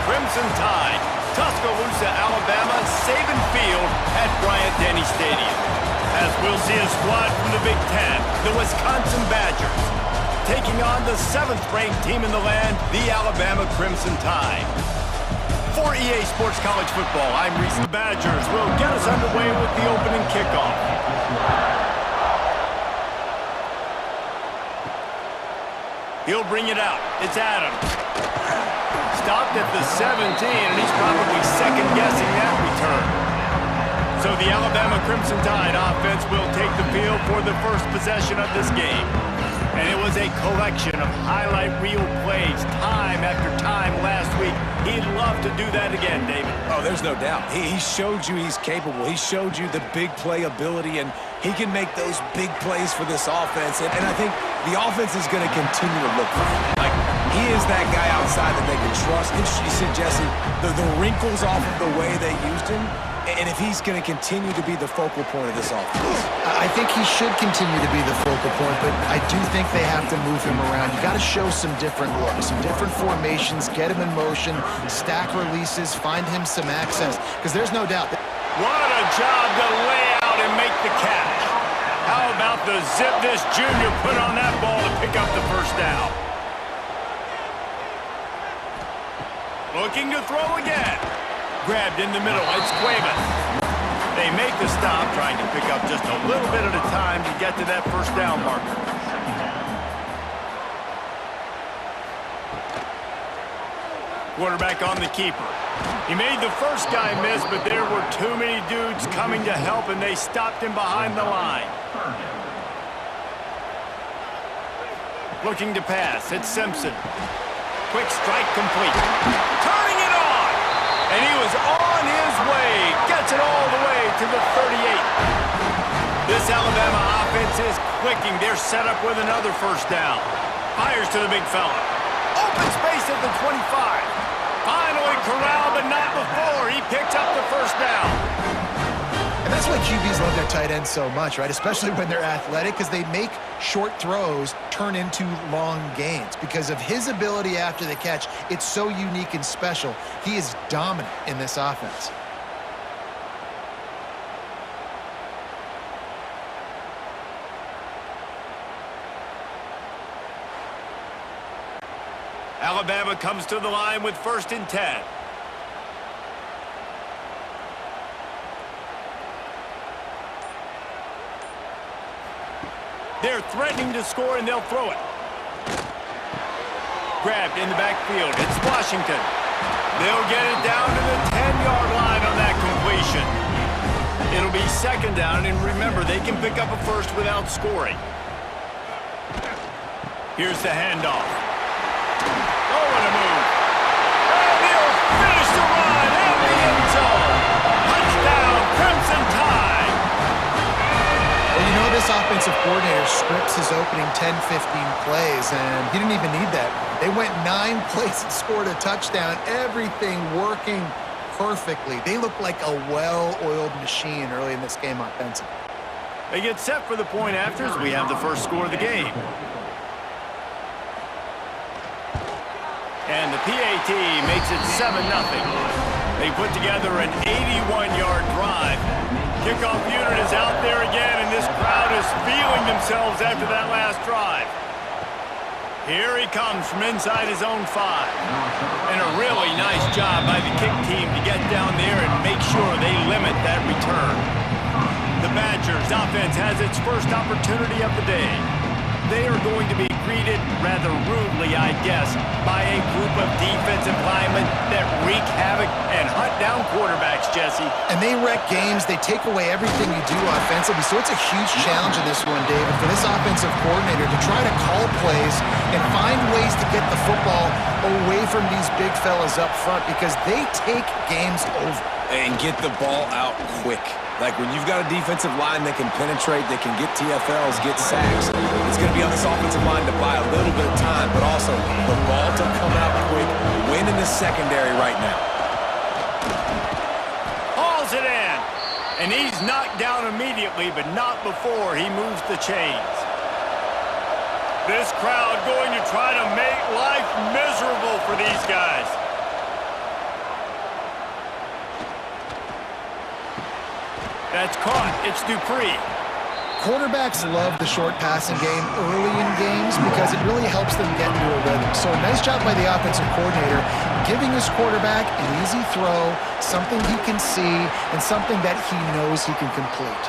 Crimson Tide. Tuscaloosa, Alabama, Saban Field at Bryant-Denny Stadium. As we'll see a squad from the Big Ten, the Wisconsin Badgers, taking on the 7th-ranked team in the land, the Alabama Crimson Tide. For EA Sports College Football, I'm Reese. The Badgers will get us underway with the opening kickoff. He'll bring it out. It's Adams. Stopped at the 17, and he's probably second-guessing that return. So the Alabama Crimson Tide offense will take the field for the first possession of this game. And it was a collection of highlight reel plays time after time last week. He'd love to do that again, David. Oh, there's no doubt. He showed you he's capable. He showed you the big play ability, and he can make those big plays for this offense. And I think the offense is going to continue to look for him. Like, he is that guy outside that they can trust. And you said, Jesse, the wrinkles off of the way they used him, and if he's going to continue to be the focal point of this offense. I think he should continue to be the focal point, but I do think they have to move him around. You got to show some different looks, some different formations, get him in motion, stack releases, find him some access, because there's no doubt. What a job to lay out and make the catch. How about the zip this junior put on that ball to pick up the first down? Looking to throw again. Grabbed in the middle, it's Cuevas. They make the stop, trying to pick up just a little bit at a time to get to that first down marker. Quarterback on the keeper. He made the first guy miss, but there were too many dudes coming to help, and they stopped him behind the line. Looking to pass, it's Simpson. Quick strike complete. Turning it on! And he was on his way. Gets it all the way to the 38. This Alabama offense is clicking. They're set up with another first down. Fires to the big fella. Open space at the 25. Finally corralled, but not before. He picks up the first down. And that's why QBs love their tight ends so much, right? Especially when they're athletic, because they make short throws turn into long gains. Because of his ability after the catch, it's so unique and special. He is dominant in this offense. Alabama comes to the line with 1st and 10. They're threatening to score, and they'll throw it. Grabbed in the backfield. It's Washington. They'll get it down to the 10-yard line on that completion. It'll be 2nd down, and remember, they can pick up a first without scoring. Here's the handoff. Oh, what a move. And he'll finish the run in the end zone. Touchdown, Crimson Tide. Well, you know, this offensive coordinator scripts his opening 10, 15 plays, and he didn't even need that. They went 9 plays and scored a touchdown. Everything working perfectly. They look like a well-oiled machine early in this game offensively. They get set for the point afters. We have the first score of the game. And the PAT makes it 7-0. They put together an 81-yard drive. Kickoff unit is out there again, and this crowd is feeling themselves after that last drive. Here he comes from inside his own 5. And a really nice job by the kick team to get down there and make sure they limit that return. The Badgers offense has its first opportunity of the day. They are going to be greeted rather rudely, I guess, by a group of defensive linemen that wreak havoc and hunt down quarterbacks, Jesse. And they wreck games. They take away everything you do offensively. So it's a huge challenge in this one, David, for this offensive coordinator to try to call plays and find ways to get the football away from these big fellas up front, because they take games over. And get the ball out quick. Like, when you've got a defensive line that can penetrate, that can get TFLs, get sacks, it's going to be on this offensive line to buy a little bit of time, but also the ball to come out quick, win in the secondary right now. Hauls it in, and he's knocked down immediately, but not before he moves the chains. This crowd going to try to make life miserable for these guys. That's caught. It's Dupree. Quarterbacks love the short passing game early in games because it really helps them get into a rhythm. So a nice job by the offensive coordinator giving his quarterback an easy throw, something he can see, and something that he knows he can complete.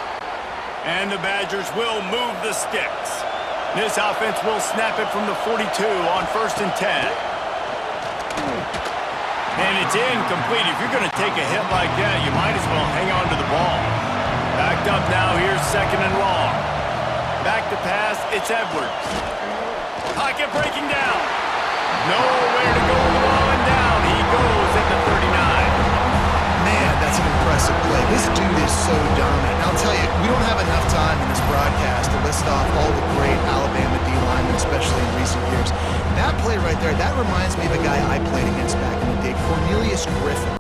And the Badgers will move the sticks. This offense will snap it from the 42 on 1st and 10. And it's incomplete. If you're going to take a hit like that, you might as well hang on to the ball. Backed up now, here's 2nd and long. Back to pass, it's Edwards. Pocket breaking down. Nowhere to go with the ball and down. He goes at the 39. Man, that's an impressive play. This dude is so dominant. And I'll tell you, we don't have enough time in this broadcast to list off all the great Alabama D linemen, especially in recent years. That play right there, that reminds me of a guy I played against back in the day, Cornelius Griffin,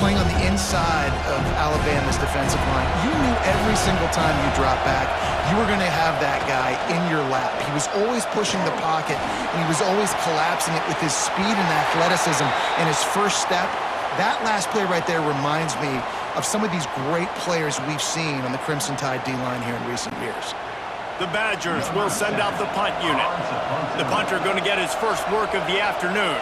playing on the inside of Alabama's defensive line. You knew every single time you dropped back, you were going to have that guy in your lap. He was always pushing the pocket, and he was always collapsing it with his speed and athleticism and his first step. That last play right there reminds me of some of these great players we've seen on the Crimson Tide D-line here in recent years. The Badgers will send out the punt unit. The punter going to get his first work of the afternoon.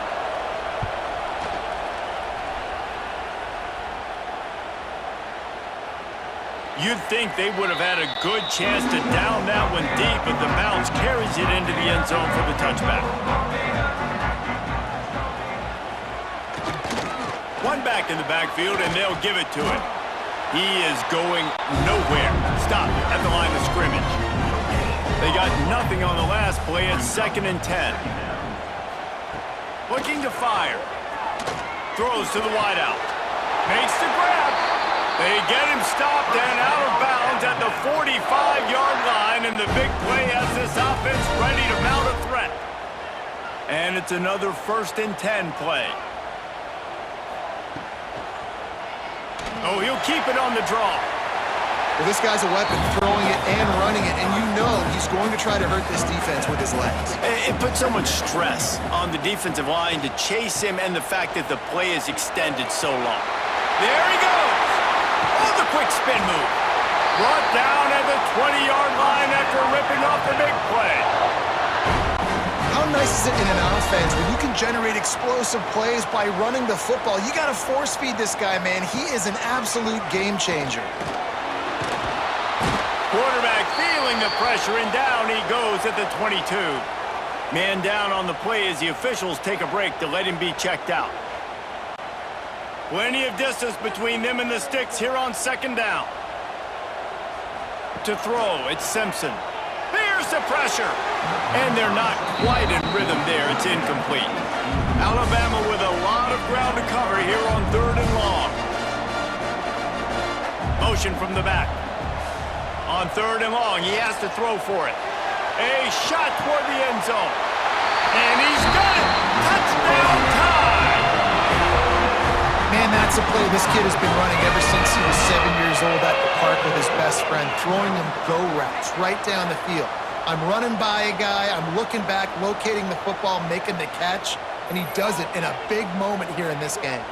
You'd think they would have had a good chance to down that one deep, but the bounce carries it into the end zone for the touchback. One back in the backfield, and they'll give it to him. He is going nowhere. Stop at the line of scrimmage. They got nothing on the last play. It's 2nd and 10. Looking to fire. Throws to the wideout. Makes the grab. They get him stopped and out of bounds at the 45-yard line, and the big play has this offense ready to mount a threat. And it's another 1st and 10 play. Oh, he'll keep it on the draw. Well, this guy's a weapon, throwing it and running it, and you know he's going to try to hurt this defense with his legs. It puts so much stress on the defensive line to chase him, and the fact that the play is extended so long. There he goes. Oh, the quick spin move. Brought down at the 20-yard line after ripping off the big play. How nice is it in an offense when you can generate explosive plays by running the football? You got to force feed this guy, man. He is an absolute game changer. Quarterback feeling the pressure, and down he goes at the 22. Man down on the play as the officials take a break to let him be checked out. Plenty of distance between them and the sticks here on 2nd down. To throw, it's Simpson. There's the pressure. And they're not quite in rhythm there. It's incomplete. Alabama with a lot of ground to cover here on 3rd and long. Motion from the back. On 3rd and long, he has to throw for it. A shot toward the end zone. And he's got it. Touchdown time. Man, that's a play this kid has been running ever since he was 7 years old at the park with his best friend, throwing him go routes right down the field. I'm running by a guy, I'm looking back, locating the football, making the catch, and he does it in a big moment here in this game.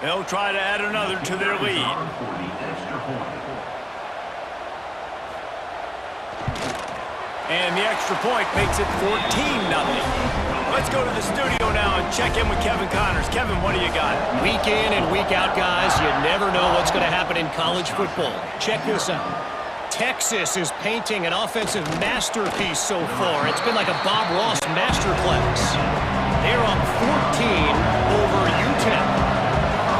They'll try to add another to their lead. And the extra point makes it 14-0. Let's go to the studio now and check in with Kevin Connors. Kevin, what do you got? Week in and week out, guys, you never know what's going to happen in college football. Check this out. Texas is painting an offensive masterpiece so far. It's been like a Bob Ross masterclass. They're up 14 over UTEP.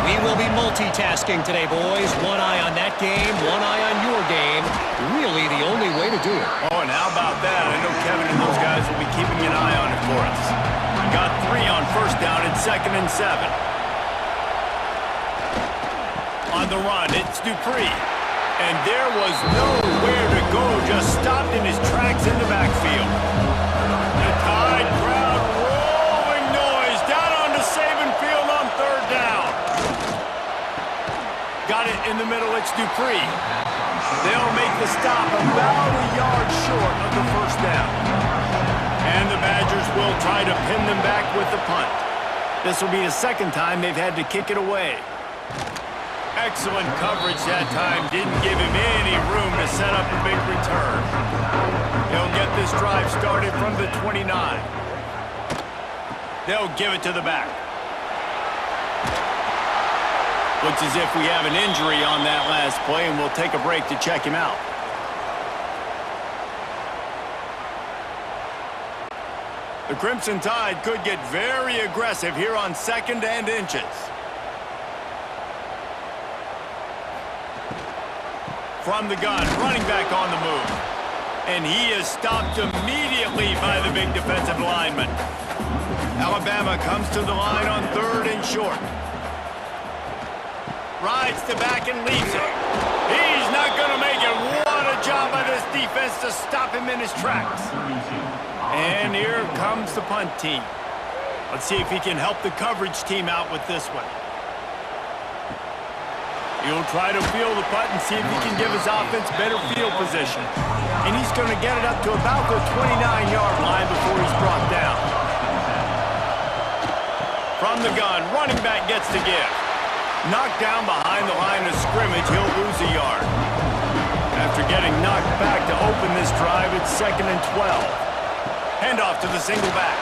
We will be multitasking today, boys. One eye on that game, one eye on your game. Really the only way to do it. Oh, and how about that? I know Kevin and those guys will be keeping an eye on it for us. Got 3 on 1st down and 2nd and 7. On the run, it's Dupree. And there was nowhere to go, just stopped in his tracks in the backfield. The Tide crowd rolling noise down onto Saban Field on 3rd down. Got it in the middle, it's Dupree. They'll make the stop about a yard short of the 1st down. And the Badgers will try to pin them back with the punt. This will be the second time they've had to kick it away. Excellent coverage that time. Didn't give him any room to set up a big return. He'll get this drive started from the 29. They'll give it to the back. Looks as if we have an injury on that last play, and we'll take a break to check him out. The Crimson Tide could get very aggressive here on 2nd and inches. From the gun, running back on the move. And he is stopped immediately by the big defensive lineman. Alabama comes to the line on 3rd and short. Rides the back and leaves it. He's not going to make it. What a job by this defense to stop him in his tracks. And here comes the punt team. Let's see if he can help the coverage team out with this one. He'll try to feel the punt and see if he can give his offense better field position. And he's going to get it up to about the 29-yard line before he's brought down. From the gun, running back gets to give. Knocked down behind the line of scrimmage, he'll lose a yard. After getting knocked back to open this drive, it's 2nd and 12. Handoff to the single back.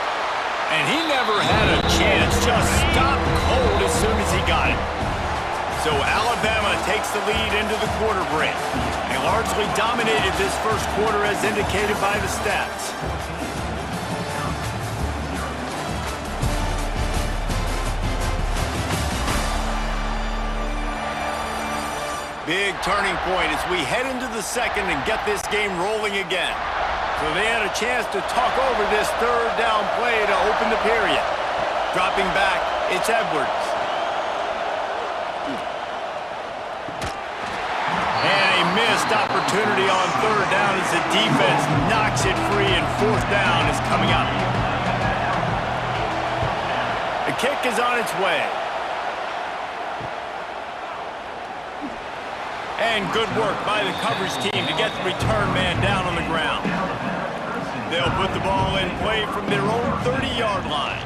And he never had a chance, just stopped cold as soon as he got it. So Alabama takes the lead into the quarter break. They largely dominated this first quarter as indicated by the stats. Big turning point as we head into the second and get this game rolling again. So they had a chance to talk over this 3rd down play to open the period. Dropping back, it's Edwards. And a missed opportunity on 3rd down as the defense knocks it free, and 4th down is coming up. The kick is on its way. And good work by the coverage team to get the return man down on the ground. They'll put the ball in play from their own 30-yard line.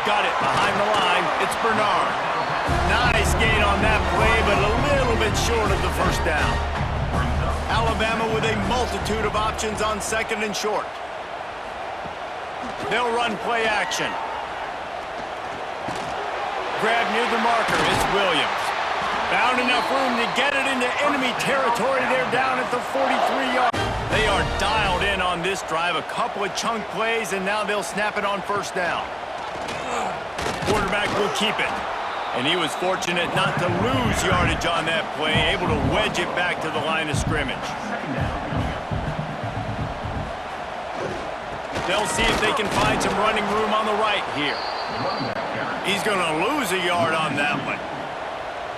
Got it behind the line. It's Bernard. Nice gain on that play, but a little bit short of the first down. Alabama with a multitude of options on 2nd and short. They'll run play action. Grab near the marker. It's Williams. Found enough room to get it into enemy territory. They're down at the 43-yard. They are dialed in on this drive. A couple of chunk plays, and now they'll snap it on 1st down. Quarterback will keep it. And he was fortunate not to lose yardage on that play, able to wedge it back to the line of scrimmage. They'll see if they can find some running room on the right here. He's going to lose a yard on that one.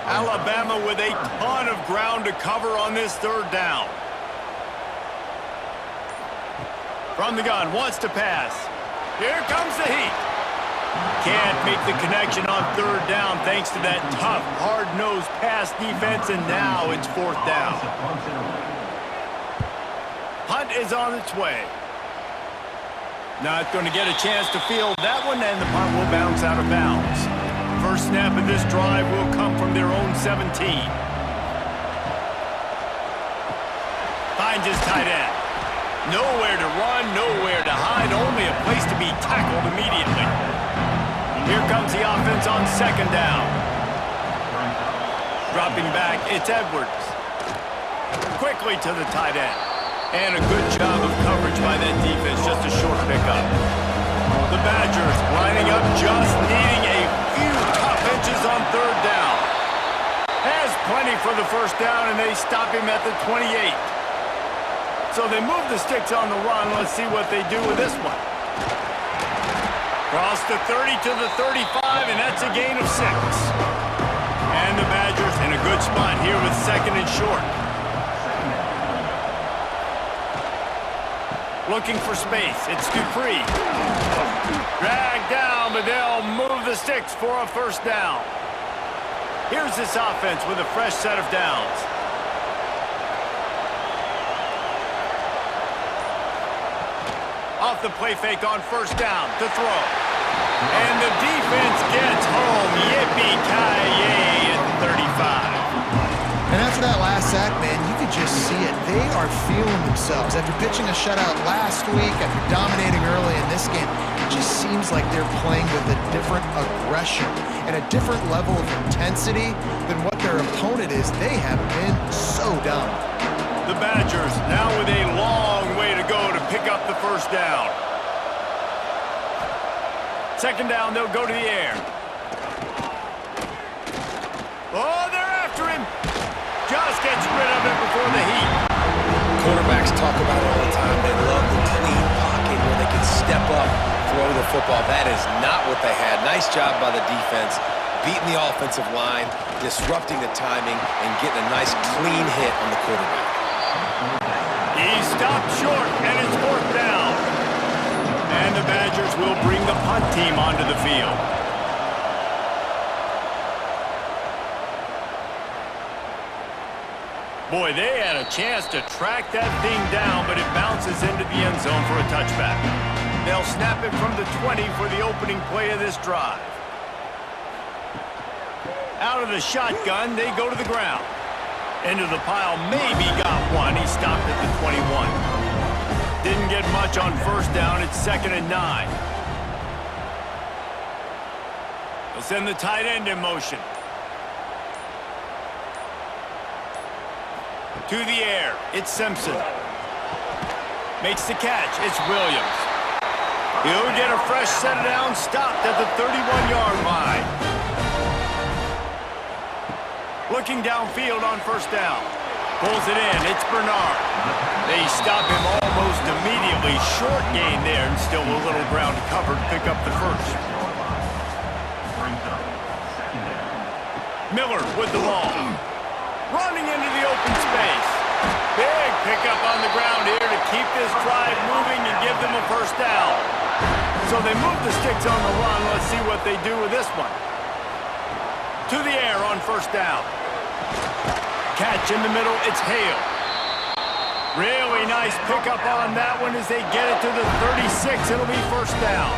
Alabama with a ton of ground to cover on this 3rd down. From the gun, wants to pass. Here comes the heat. Can't make the connection on 3rd down thanks to that tough, hard-nosed pass defense, and now it's 4th down. Punt is on its way. Not going to get a chance to field that one, and the punt will bounce out of bounds. First snap of this drive will come from their own 17. Finds his tight end. Nowhere to run, nowhere to hide, only a place to be tackled immediately. Here comes the offense on 2nd down. Dropping back, it's Edwards. Quickly to the tight end. And a good job of coverage by that defense, just a short pickup. The Badgers lining up, just needing a few tough inches on 3rd down. Has plenty for the 1st down, and they stop him at the 28. So they move the sticks on the run. Let's see what they do with this one. Cross the 30 to the 35, and that's a gain of 6. And the Badgers in a good spot here with 2nd and short. Looking for space. It's Dupree. Dragged down, but they'll move the sticks for a 1st down. Here's this offense with a fresh set of downs. off the play fake on first down to throw. And the defense gets home. Yippee-ki-yay at 35. And after that last sack, man, you could just see it. They are feeling themselves. After pitching a shutout last week, after dominating early in this game, it just seems like they're playing with a different aggression and a different level of intensity than what their opponent is. They have been so down. The Badgers now with a long way to go to pick up the first down. Second down, they'll go to the air. Oh, they're after him. Just gets rid of it before the heat. Quarterbacks talk about it all the time. They love the clean pocket where they can step up, throw the football. That is not what they had. Nice job by the defense, beating the offensive line, disrupting the timing, and getting a nice clean hit on the quarterback. He stopped short, and it's fourth down. And the Badgers will bring the punt team onto the field. Boy, they had a chance to track that thing down, but it bounces into the end zone for a touchback. They'll snap it from the 20 for the opening play of this drive. Out of the shotgun, they go to the ground. Into the pile, maybe got one. He stopped at the 21. Didn't get much on first down. It's 2nd and 9. They'll send the tight end in motion. To the air, it's Simpson. Makes the catch, it's Williams. He'll get a fresh set down, stopped at the 31-yard line. Looking downfield on first down. Pulls it in, it's Bernard. They stop him almost immediately. Short gain there, and still a little ground covered to pick up the first. Miller with the ball. Running into the open space. Big pickup on the ground here to keep this drive moving and give them a first down. So they move the sticks on the run. Let's see what they do with this one. To the air on first down. Catch in the middle, it's Hale. Really nice pickup on that one as they get it to the 36. It'll be first down.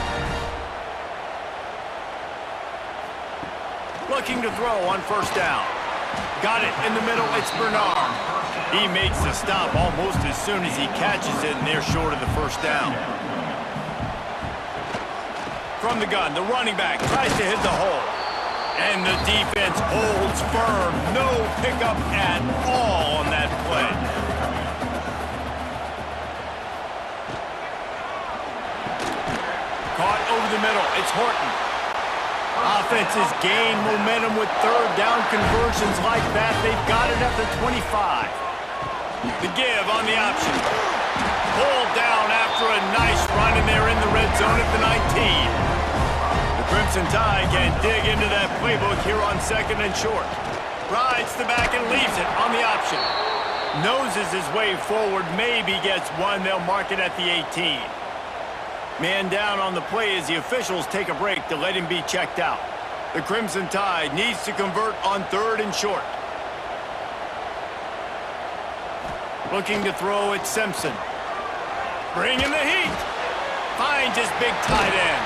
Looking to throw on first down. Got it in the middle, it's Bernard. He makes the stop almost as soon as he catches it, and they're short of the first down. From the gun, the running back tries to hit the hole. And the defense holds firm. No pickup at all on that play. Caught over the middle, it's Horton. Offenses gain momentum with third down conversions like that. They've got it at the 25. The give on the option. Pulled down after a nice run, and they're in the red zone at the 19. The Crimson Tide can dig into that playbook here on 2nd and short. Rides the back and leaves it on the option. Noses his way forward, maybe gets one. They'll mark it at the 18. Man down on the play as the officials take a break to let him be checked out. The Crimson Tide needs to convert on 3rd and short. Looking to throw at Simpson. Bringing the heat. Finds his big tight end.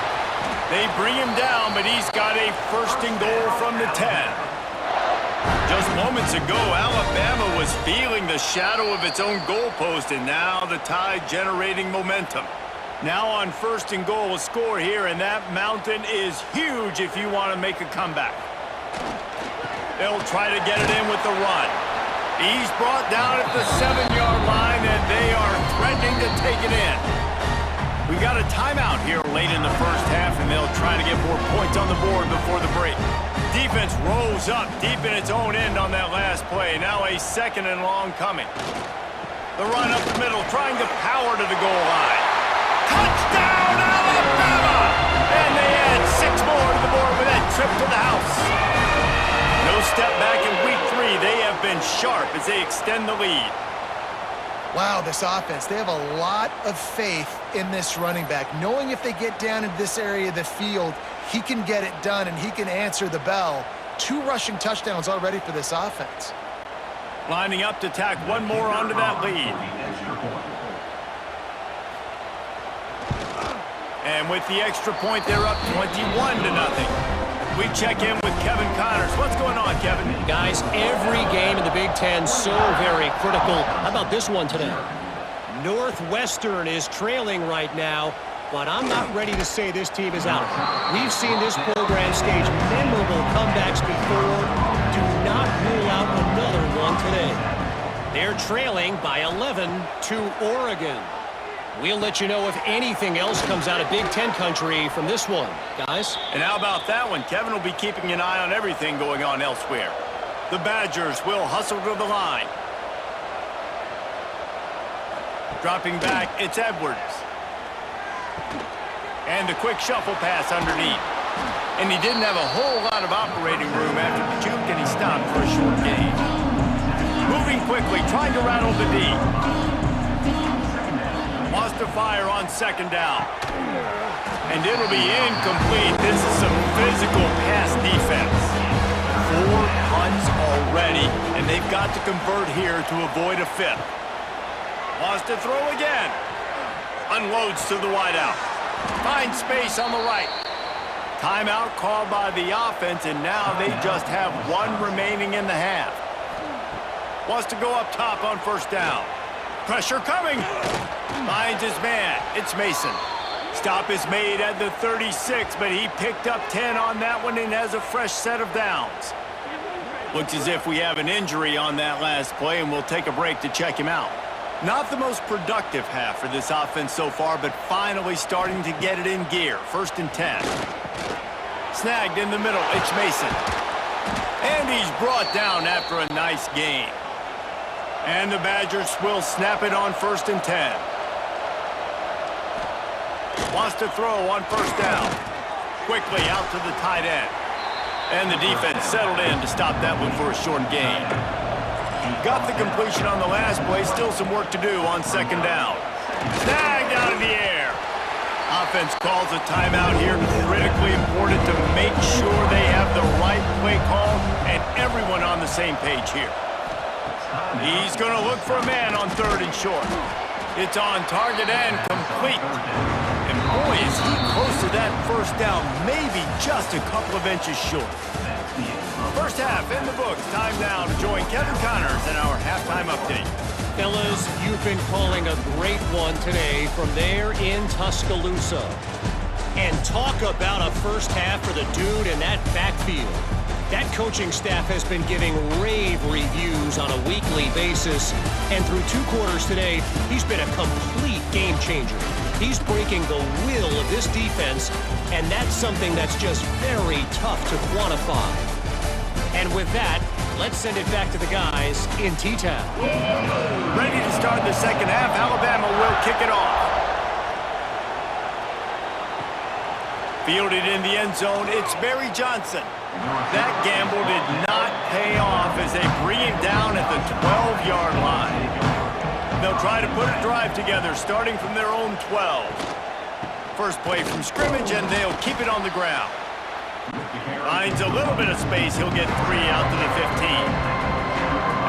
They bring him down, but he's got a 1st and goal from the 10. Just moments ago, Alabama was feeling the shadow of its own goalpost, and now the Tide generating momentum. Now on 1st and goal, a score here, and that mountain is huge if you want to make a comeback. They'll try to get it in with the run. He's brought down at the 7-yard line, and they are threatening to take it in. We got a timeout here late in the first half, and they'll try to get more points on the board before the break. Defense rolls up deep in its own end on that last play. Now a 2nd and long coming. The run up the middle, trying to power to the goal line. Touchdown, Alabama! And they add 6 more to the board with that trip to the house. No step back in week 3. They have been sharp as they extend the lead. Wow, this offense, they have a lot of faith in this running back, knowing if they get down into this area of the field, he can get it done and he can answer the bell. 2 rushing touchdowns already for this offense. Lining up to tack one more onto that lead. And with the extra point, they're up 21-0. We check in with Kevin Connors. What's going on, Kevin? Guys, every game in the Big Ten so very critical. How about this one today? Northwestern is trailing right now, but I'm not ready to say this team is out. We've seen this program stage memorable comebacks before. Do not rule out another one today. They're trailing by 11 to Oregon. We'll let you know if anything else comes out of Big Ten country from this one, guys. And how about that one? Kevin will be keeping an eye on everything going on elsewhere. The Badgers will hustle to the line. Dropping back, it's Edwards. And the quick shuffle pass underneath. And he didn't have a whole lot of operating room after the juke, and he stopped for a short gain. Moving quickly, trying to rattle the D. Lost to fire on second down. And it'll be incomplete. This is some physical pass defense. 4 punts already, and they've got to convert here to avoid a fifth. Lost to throw again. Unloads to the wideout. Finds space on the right. Timeout called by the offense, and now they just have 1 remaining in the half. Wants to go up top on first down. Pressure coming. Finds his man. It's Mason. Stop is made at the 36, but he picked up 10 on that one and has a fresh set of downs. Looks as if we have an injury on that last play, and we'll take a break to check him out. Not the most productive half for this offense so far, but finally starting to get it in gear. 1st and 10. Snagged in the middle. It's Mason. And he's brought down after a nice gain. And the Badgers will snap it on 1st and 10. Wants to throw on first down. Quickly out to the tight end. And the defense settled in to stop that one for a short gain. Got the completion on the last play. Still some work to do on second down. Snagged out of the air. Offense calls a timeout here. Critically important to make sure they have the right play call and everyone on the same page here. He's going to look for a man on 3rd and short. It's on target and complete. And boy, is he close to that first down, maybe just a couple of inches short. First half in the books. Time now to join Kevin Connors in our halftime update. Fellas, you've been calling a great one today from there in Tuscaloosa. And talk about a first half for the dude in that backfield. That coaching staff has been giving rave reviews on a weekly basis. And through 2 quarters today, he's been a complete game changer. He's breaking the will of this defense, and that's something that's just very tough to quantify. And with that, let's send it back to the guys in T-Town. Ready to start the second half. Alabama will kick it off. Fielded in the end zone, it's Barry Johnson. That gamble did not pay off as they bring him down at the 12-yard line. They'll try to put a drive together starting from their own 12. First play from scrimmage, and they'll keep it on the ground. Finds a little bit of space. He'll get 3 out to the 15.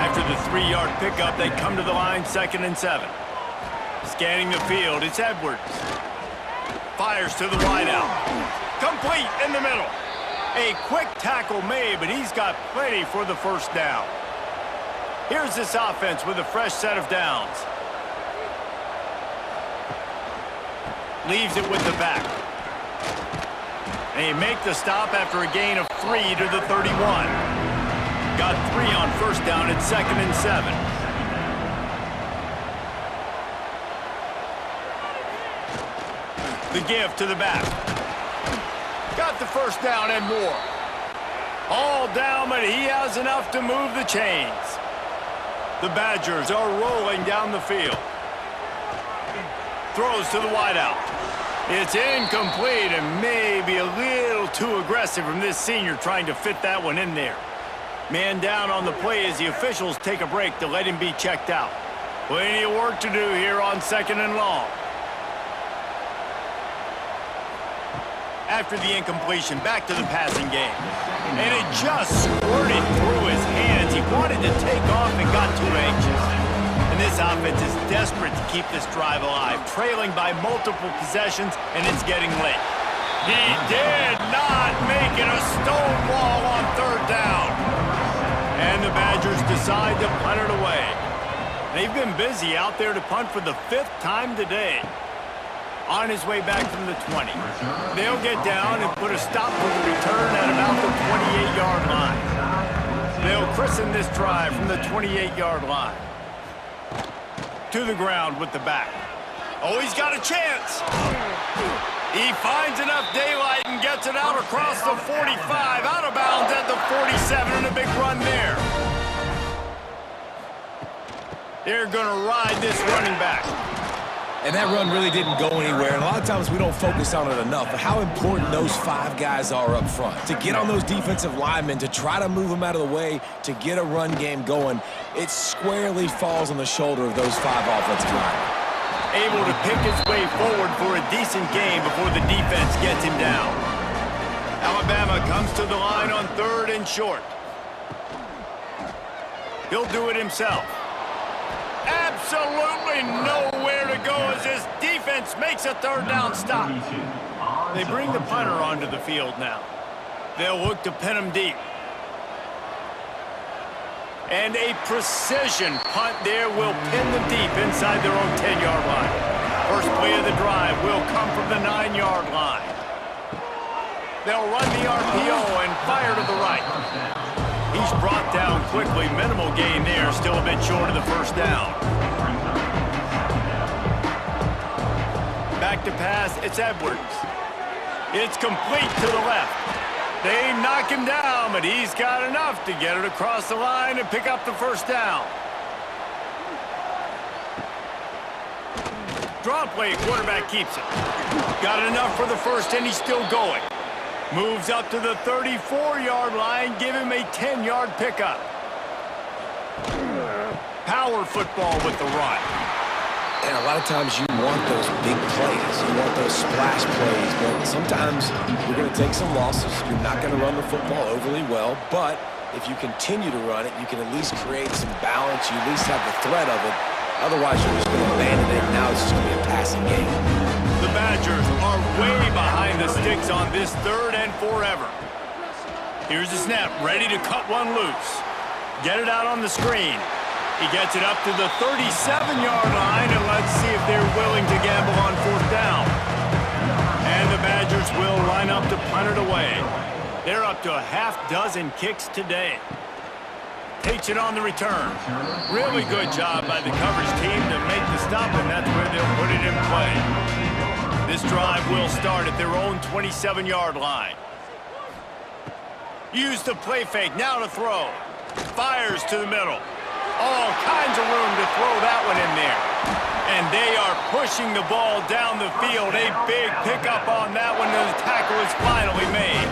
After the 3-yard pickup, they come to the line 2nd and 7. Scanning the field, it's Edwards. Fires to the wideout. Complete in the middle. A quick tackle made, but he's got plenty for the first down. Here's this offense with a fresh set of downs. Leaves it with the back. They make the stop after a gain of 3 to the 31. Got 3 on first down at 2nd and 7. The give to the back. Got the first down and more. All down, but he has enough to move the chains. The Badgers are rolling down the field. Throws to the wideout. It's incomplete and maybe a little too aggressive from this senior trying to fit that one in there. Man down on the play as the officials take a break to let him be checked out. Plenty of work to do here on 2nd and long. After the incompletion, back to the passing game. And it just squirted through his hands. He wanted to take off and got too anxious. And this offense is desperate to keep this drive alive, trailing by multiple possessions, and it's getting late. He did not make it a stone wall on third down. And the Badgers decide to punt it away. They've been busy out there to punt for the 5th time today. On his way back from the 20. They'll get down and put a stop for the return at about the 28-yard line. They'll christen this drive from the 28-yard line. To the ground with the back. Oh, he's got a chance. He finds enough daylight and gets it out across the 45, out of bounds at the 47, and a big run there. They're going to ride this running back. And that run really didn't go anywhere. And a lot of times we don't focus on it enough, but how important those 5 guys are up front. To get on those defensive linemen, to try to move them out of the way, to get a run game going, it squarely falls on the shoulder of those 5 offensive linemen. Able to pick his way forward for a decent game before the defense gets him down. Alabama comes to the line on 3rd and short. He'll do it himself. Absolutely nowhere to go as this defense makes a 3rd down stop. They bring the punter onto the field now. They'll look to pin him deep. And a precision punt there will pin them deep inside their own 10-yard line. First play of the drive will come from the 9-yard line. They'll run the RPO and fire to the right. He's brought down quickly. Minimal gain there, still a bit short of the 1st down. Back to pass, it's Edwards. It's complete to the left. They knock him down, but he's got enough to get it across the line and pick up the 1st down. Draw play, quarterback keeps it. Got enough for the 1st, and he's still going. Moves up to the 34-yard line, give him a 10-yard pickup. Power football with the run. And a lot of times you want those big plays. You want those splash plays. But sometimes you're going to take some losses. You're not going to run the football overly well. But if you continue to run it, you can at least create some balance. You at least have the threat of it. Otherwise, you're just going to abandon it. Now it's just going to be a passing game. The Badgers are way behind the sticks on this 3rd and forever. Here's the snap, ready to cut one loose. Get it out on the screen. He gets it up to the 37-yard line, and let's see if they're willing to gamble on 4th down. And the Badgers will line up to punt it away. They're up to a half-dozen kicks today. Takes it on the return. Really good job by the coverage team to make the stop, and that's where they'll put it in play. This drive will start at their own 27-yard line. Use the play fake, now to throw. Fires to the middle. All kinds of room to throw that one in there. And they are pushing the ball down the field. A big pickup on that one, and the tackle is finally made.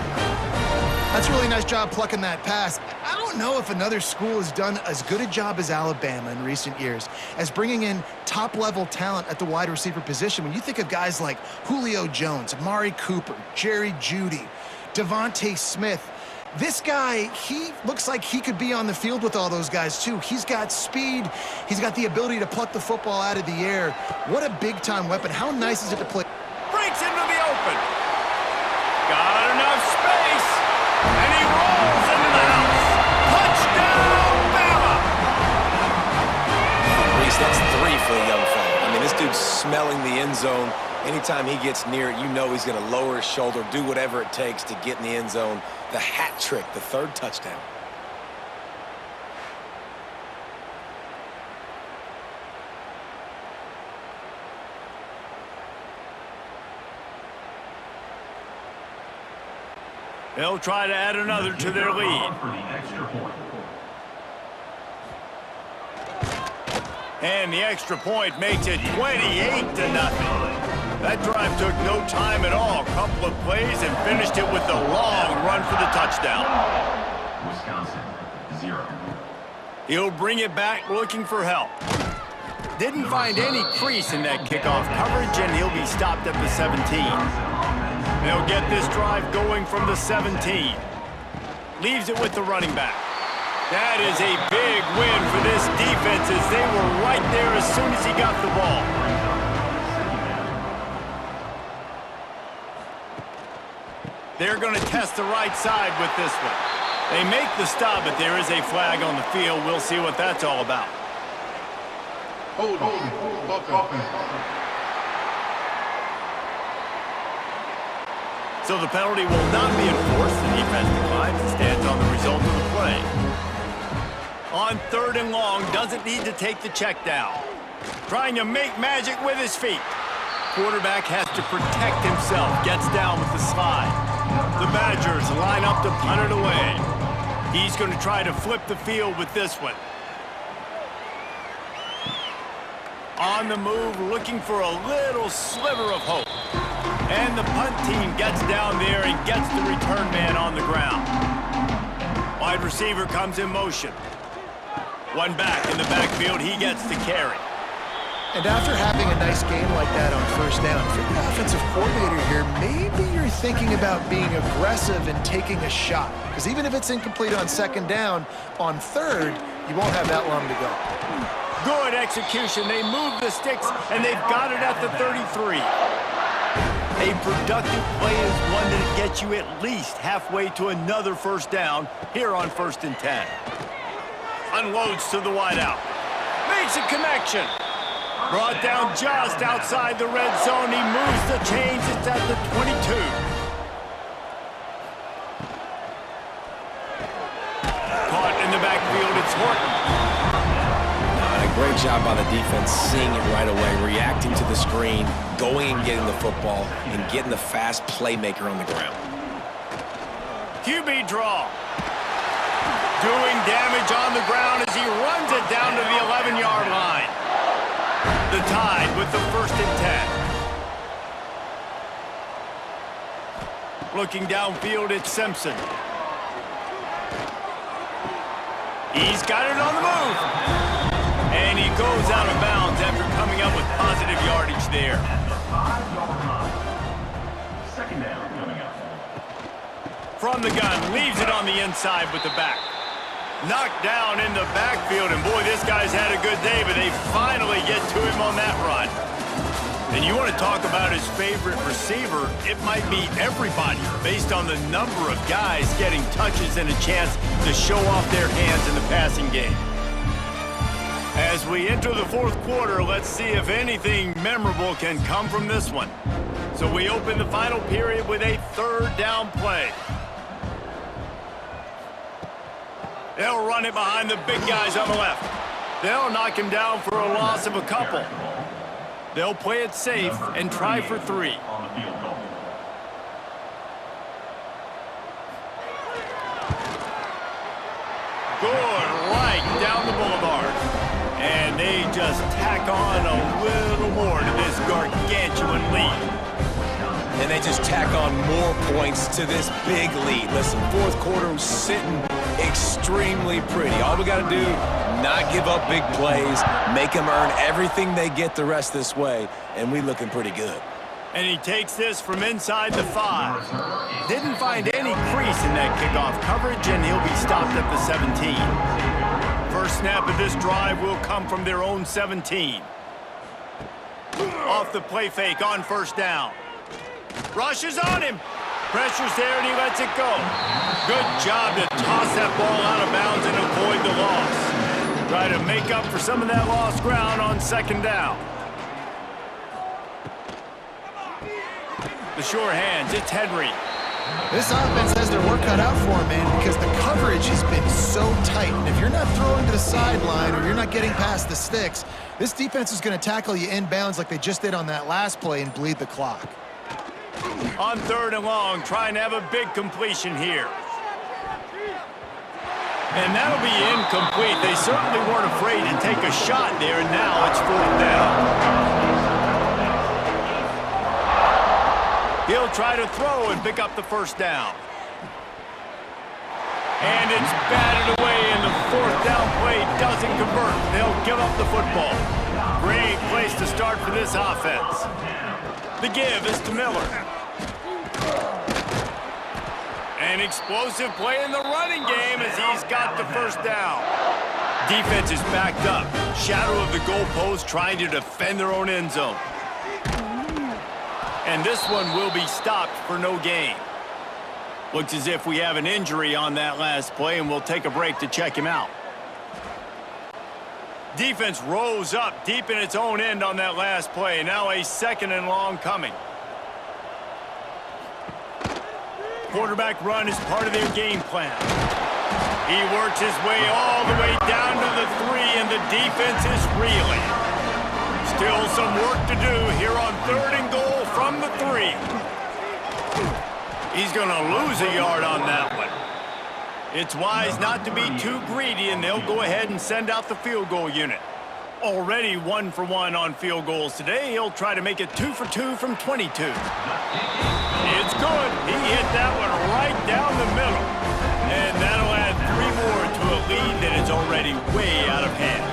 That's a really nice job plucking that pass. I don't know if another school has done as good a job as Alabama in recent years as bringing in top-level talent at the wide receiver position. When you think of guys like Julio Jones, Amari Cooper, Jerry Jeudy, Devontae Smith, this guy, he looks like he could be on the field with all those guys, too. He's got speed. He's got the ability to pluck the football out of the air. What a big-time weapon. How nice is it to play? Breaks into the open. Got enough space. And he rolls into the house. Touchdown, Bama! Reese, that's 3 for the young fella. I mean, this dude's smelling the end zone. Anytime he gets near it, you know he's going to lower his shoulder, do whatever it takes to get in the end zone. The hat trick, the 3rd touchdown. They'll try to add another to their lead. And the extra point makes it 28-0. That drive took no time at all. Couple of plays and finished it with a long run for the touchdown. Wisconsin, 0. He'll bring it back looking for help. Didn't find any crease in that kickoff coverage, and he'll be stopped at the 17. They'll get this drive going from the 17. Leaves it with the running back. That is a big win for this defense as they were right there as soon as he got the ball. They're going to test the right side with this one. They make the stop, but there is a flag on the field. We'll see what that's all about. Hold on. So the penalty will not be enforced. The defense declines and stands on the result of the play. On 3rd and long, doesn't need to take the check down. Trying to make magic with his feet. Quarterback has to protect himself. Gets down with the slide. The Badgers line up to punt it away. He's going to try to flip the field with this one. On the move, looking for a little sliver of hope. And the punt team gets down there and gets the return man on the ground. Wide receiver comes in motion. One back in the backfield, he gets to carry. And after having a nice game like that on 1st down, for the offensive coordinator here, maybe you're thinking about being aggressive and taking a shot. Because even if it's incomplete on 2nd down, on 3rd, you won't have that long to go. Good execution. They move the sticks, and they've got it at the 33. A productive play is one that gets you at least halfway to another 1st down here on 1st and 10. Unloads to the wideout. Makes a connection. Brought down just outside the red zone. He moves the chains. It's at the 22. Caught in the backfield. It's Horton. A great job by the defense, seeing it right away, reacting to the screen, going and getting the football, and getting the fast playmaker on the ground. QB draw. Doing damage on the ground as he runs it down to the 11-yard line. The Tide with the 1st and 10. Looking downfield, it's Simpson. He's got it on the move. And he goes out of bounds after coming up with positive yardage there. 2nd down coming up. From the gun, leaves it on the inside with the back. Knocked down in the backfield, and boy, this guy's had a good day, but they finally get to him on that run. And you want to talk about his favorite receiver, it might be everybody, based on the number of guys getting touches and a chance to show off their hands in the passing game. As we enter the 4th quarter, let's see if anything memorable can come from this one. So we open the final period with a 3rd down play. They'll run it behind the big guys on the left. They'll knock him down for a loss of a couple. They'll play it safe and try for 3. On the field goal. Good right down the boulevard. And they just tack on a little more to this gargantuan lead. And they just tack on more points to this big lead. Listen, 4th quarter was sitting extremely pretty. All we got to do, not give up big plays, make them earn everything they get the rest this way, and we looking pretty good. And he takes this from inside the 5. Didn't find any crease in that kickoff coverage, and he'll be stopped at the 17. First snap of this drive will come from their own 17. Off the play fake on 1st down. Rushes on him. Pressure's there, and he lets it go. Good job to toss that ball out of bounds and avoid the loss. Try to make up for some of that lost ground on 2nd down. The sure hands, it's Henry. This offense has their work cut out for them, man, because the coverage has been so tight. And if you're not throwing to the sideline or you're not getting past the sticks, this defense is going to tackle you inbounds like they just did on that last play and bleed the clock. On 3rd and long, trying to have a big completion here. And that'll be incomplete. They certainly weren't afraid to take a shot there, and now it's 4th down. He'll try to throw and pick up the 1st down. And it's batted away, and the 4th down play doesn't convert. They'll give up the football. Great place to start for this offense. The give is to Miller. An explosive play in the running game as he's got the first down. Defense is backed up. Shadow of the goalpost trying to defend their own end zone. And this one will be stopped for no gain. Looks as if we have an injury on that last play, and we'll take a break to check him out. Defense rose up deep in its own end on that last play. Now a 2nd and long coming. Quarterback run is part of their game plan. He works his way all the way down to the 3, and the defense is reeling. Still some work to do here on 3rd and goal from the 3. He's going to lose a yard on that one. It's wise not to be too greedy, and they'll go ahead and send out the field goal unit. Already 1 for 1 on field goals today. He'll try to make it 2 for 2 from 22. It's good. He hit that one right down the middle. And that'll add 3 more to a lead that is already way out of hand.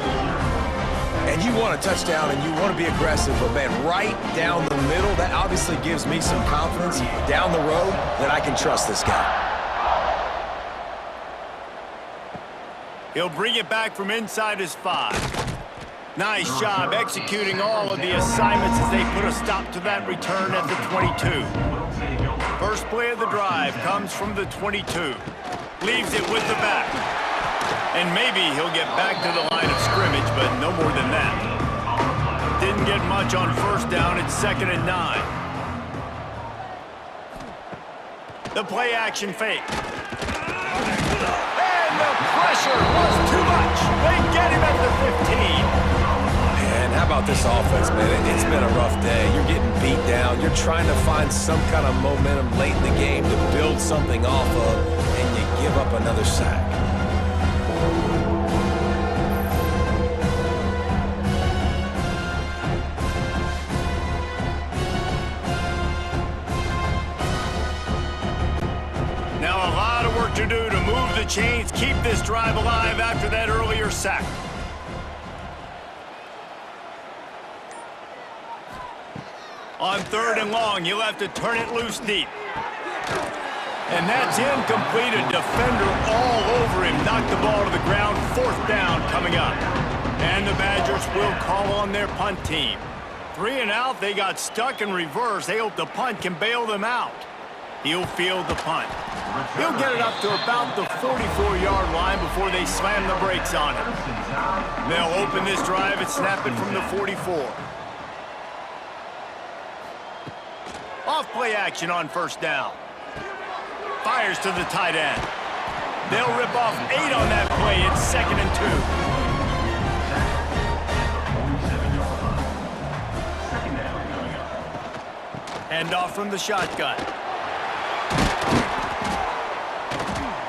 And you want a touchdown and you want to be aggressive, but man, right down the middle, that obviously gives me some confidence down the road that I can trust this guy. He'll bring it back from inside his 5. Nice job executing all of the assignments as they put a stop to that return at the 22. First play of the drive comes from the 22. Leaves it with the back. And maybe he'll get back to the line of scrimmage, but no more than that. Didn't get much on first down. It's 2nd and 9. The play action fake. And the pressure was too much. They get him at the 15. Man, how about this offense, man? It's been a rough day. You're getting beat down. You're trying to find some kind of momentum late in the game to build something off of, and you give up another sack. Now a lot of work to do to move the chains, keep this drive alive after that earlier sack. On 3rd and long, you'll have to turn it loose deep. And that's incomplete. A defender all over him. Knocked the ball to the ground. 4th down coming up. And the Badgers will call on their punt team. 3 and out, they got stuck in reverse. They hope the punt can bail them out. He'll field the punt. He'll get it up to about the 44-yard line before they slam the brakes on it. They'll open this drive and snap it from the 44. Off play action on first down. Fires to the tight end. They'll rip off 8 on that play. It's 2nd and 2. Hand off from the shotgun.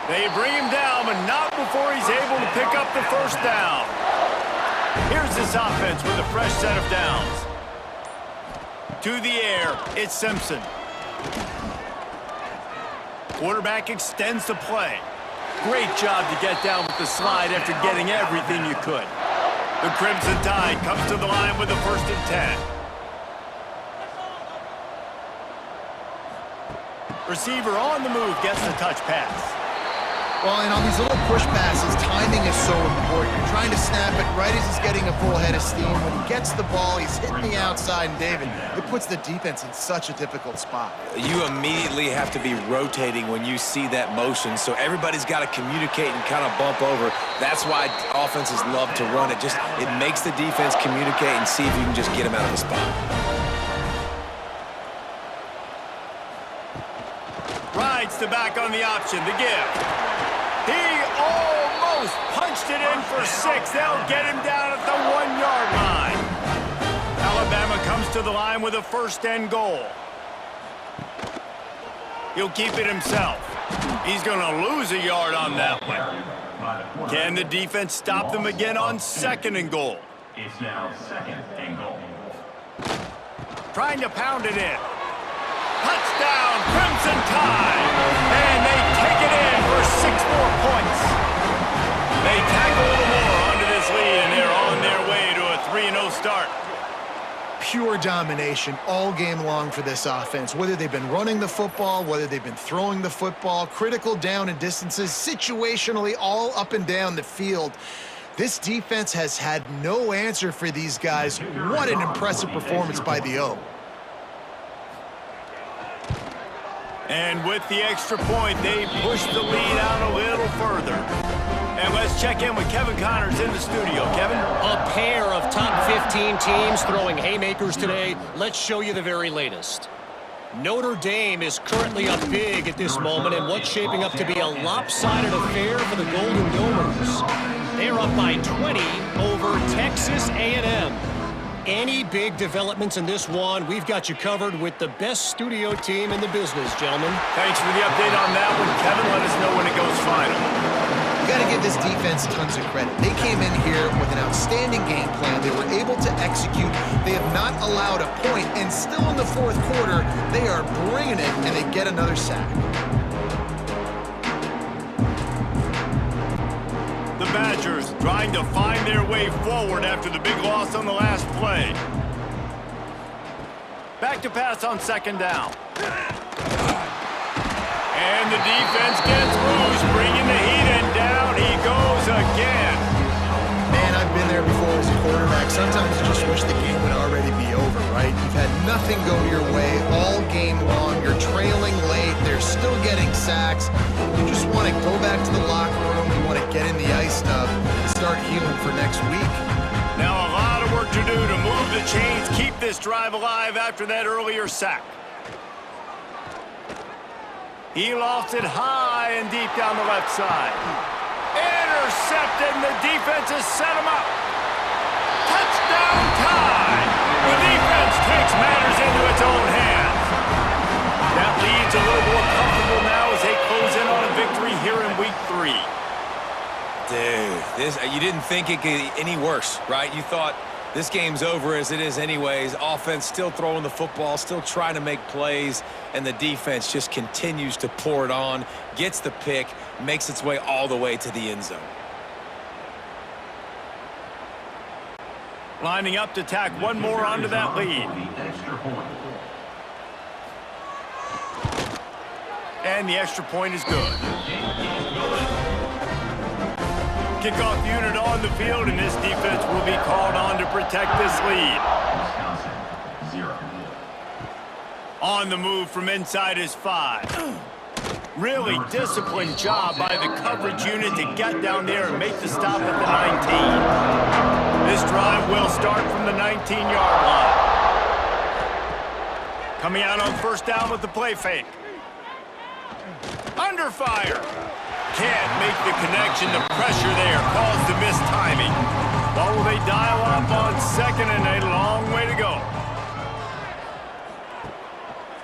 They bring him down, but not before he's able to pick up the first down. Here's this offense with a fresh set of downs. To the air, it's Simpson. Quarterback extends the play. Great job to get down with the slide after getting everything you could. The Crimson Tide comes to the line with a 1st and 10. Receiver on the move gets the touch pass. Well, and on these little push passes, timing is so important. You're trying to snap it right as he's getting a full head of steam. When he gets the ball, he's hitting the outside, and David, it puts the defense in such a difficult spot. You immediately have to be rotating when you see that motion, so everybody's got to communicate and kind of bump over. That's why offenses love to run it. It makes the defense communicate and see if you can just get them out of the spot. Rides the back on the option, the give. He almost punched it in for 6. They'll get him down at the 1-yard line. Alabama comes to the line with a 1st and goal. He'll keep it himself. He's going to lose a yard on that one. Can the defense stop them again on 2nd and goal? It's now 2nd and goal. Trying to pound it in. Touchdown, Crimson Tide! And they take it in for 6 more points. They tack a little more onto this lead, and they're on their way to a 3-0 start. pure domination all game long for this offense. Whether they've been running the football, whether they've been throwing the football, critical down and distances, situationally all up and down the field. This defense has had no answer for these guys. What an impressive performance by the O. And with the extra point, they push the lead out a little further. And let's check in with Kevin Connors in the studio. Kevin? A pair of top 15 teams throwing haymakers today. Let's show you the very latest. Notre Dame is currently up big at this moment in what's shaping up to be a lopsided affair for the Golden Domers. They're up by 20 over Texas A&M. Any big developments in this one, we've got you covered with the best studio team in the business, gentlemen. Thanks for the update on that one, Kevin. Let us know when it goes final. You got to give this defense tons of credit. They came in here with an outstanding game plan. They were able to execute. They have not allowed a point, and still in the fourth quarter, they are bringing it, and they get another sack. The Badgers trying to find their way forward after the big loss on the last play. Back to pass on second down. And the defense gets loose, bringing the heat, and down he goes again. Man, I've been there before as a quarterback. Sometimes you just wish the game would already be over, right? You've had nothing go your way all game long. You're trailing late. They're still getting sacks. You just want to go back to the locker room. You want to get in the ice tub and start healing for next week. Now a lot of work to do to move the chains, keep this drive alive after that earlier sack. He lofts it high and deep down the left side. Intercepted, and the defense has set him up. Touchdown tie! The defense takes matters into its own hands. That lead's a little more comfortable now as they close in on a victory here in week 3. Dude, you didn't think it could get any worse, right? You thought this game's over as it is anyways. Offense still throwing the football, still trying to make plays, and the defense just continues to pour it on, gets the pick, makes its way all the way to the end zone. Lining up to tack one more onto that lead. And the extra point is good. Kickoff unit on the field, and this defense will be called on to protect this lead. On the move from inside his 5. Really disciplined job by the coverage unit to get down there and make the stop at the 19. This drive will start from the 19-yard line. Coming out on first down with the play fake. Under fire. Can't make the connection. The pressure there caused the mistiming. Well, will they dial up on second, and a long way to go.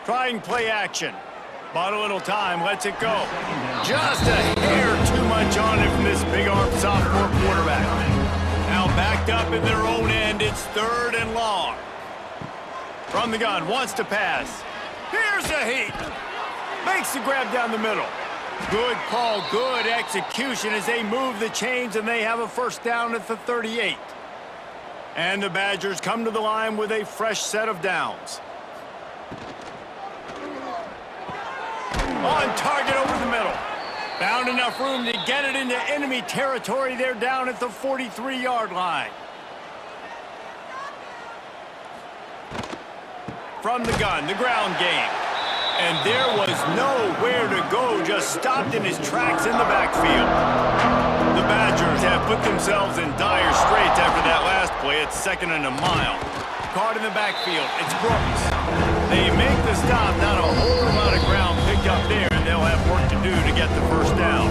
Trying play action. Bought a little time, lets it go. Just a hair too much on it from this big-armed sophomore quarterback. Now backed up in their own end, it's 3rd and long. From the gun, wants to pass. Here's a heat. Makes the grab down the middle. Good call, good execution as they move the chains, and they have a first down at the 38. And the Badgers come to the line with a fresh set of downs. On target over the middle. Found enough room to get it into enemy territory. They're down at the 43-yard line. From the gun, the ground game. And there was nowhere to go, just stopped in his tracks in the backfield. The Badgers have put themselves in dire straits after that last play. It's 2nd and a mile. Caught in the backfield, it's Brooks. They make the stop, not a whole lot of ground picked up there, and they'll have work to do to get the first down.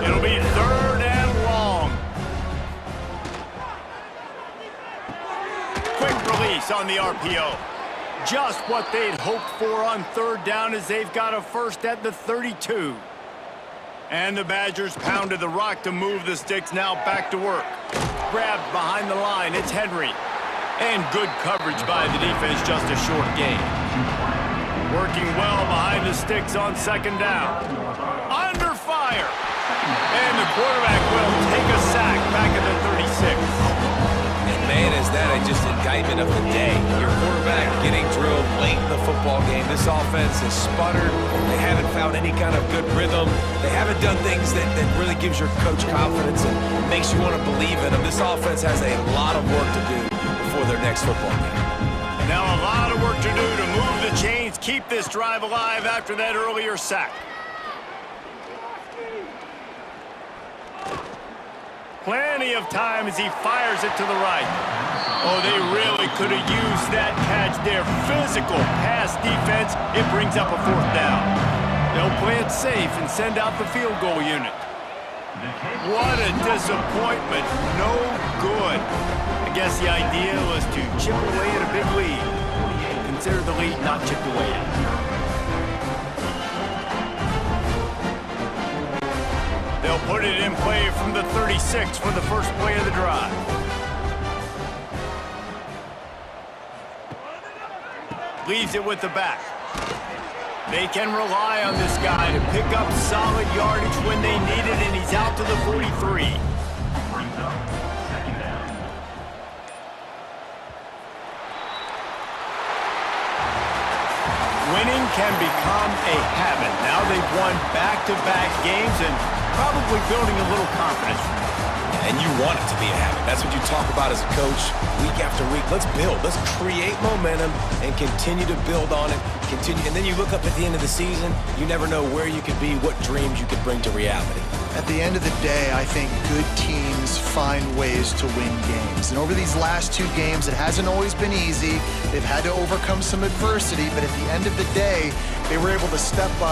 It'll be 3rd and long. Quick release on the RPO. Just what they'd hoped for on 3rd down as they've got a first at the 32. And the Badgers pounded the rock to move the sticks, now back to work. Grabbed behind the line, it's Henry. And good coverage by the defense, just a short gain. Working well behind the sticks on 2nd down. Under fire. And the quarterback will take a sack back at the 36. And is that just indictment of the day? Your quarterback getting drilled late in the football game. This offense has sputtered. They haven't found any kind of good rhythm. They haven't done things that really gives your coach confidence and makes you want to believe in them. This offense has a lot of work to do before their next football game. Now a lot of work to do to move the chains, keep this drive alive after that earlier sack. Plenty of time as he fires it to the right. Oh, they really could have used that catch there. Physical pass defense. It brings up a 4th down. They'll play it safe and send out the field goal unit. What a disappointment. No good. I guess the idea was to chip away at a big lead. Consider the lead not chipped away at. They'll put it in play from the 36 for the first play of the drive. Leaves it with the back. They can rely on this guy to pick up solid yardage when they need it, and he's out to the 43. Brings up second down. Winning can become a habit. Now they've won back-to-back games and probably building a little confidence. And you want it to be a habit. That's what you talk about as a coach week after week. Let's build. Let's create momentum and continue to build on it. Continue, and then you look up at the end of the season, you never know where you could be, what dreams you could bring to reality. At the end of the day, I think good teams find ways to win games. And over these last 2 games, it hasn't always been easy. They've had to overcome some adversity, but at the end of the day, they were able to step up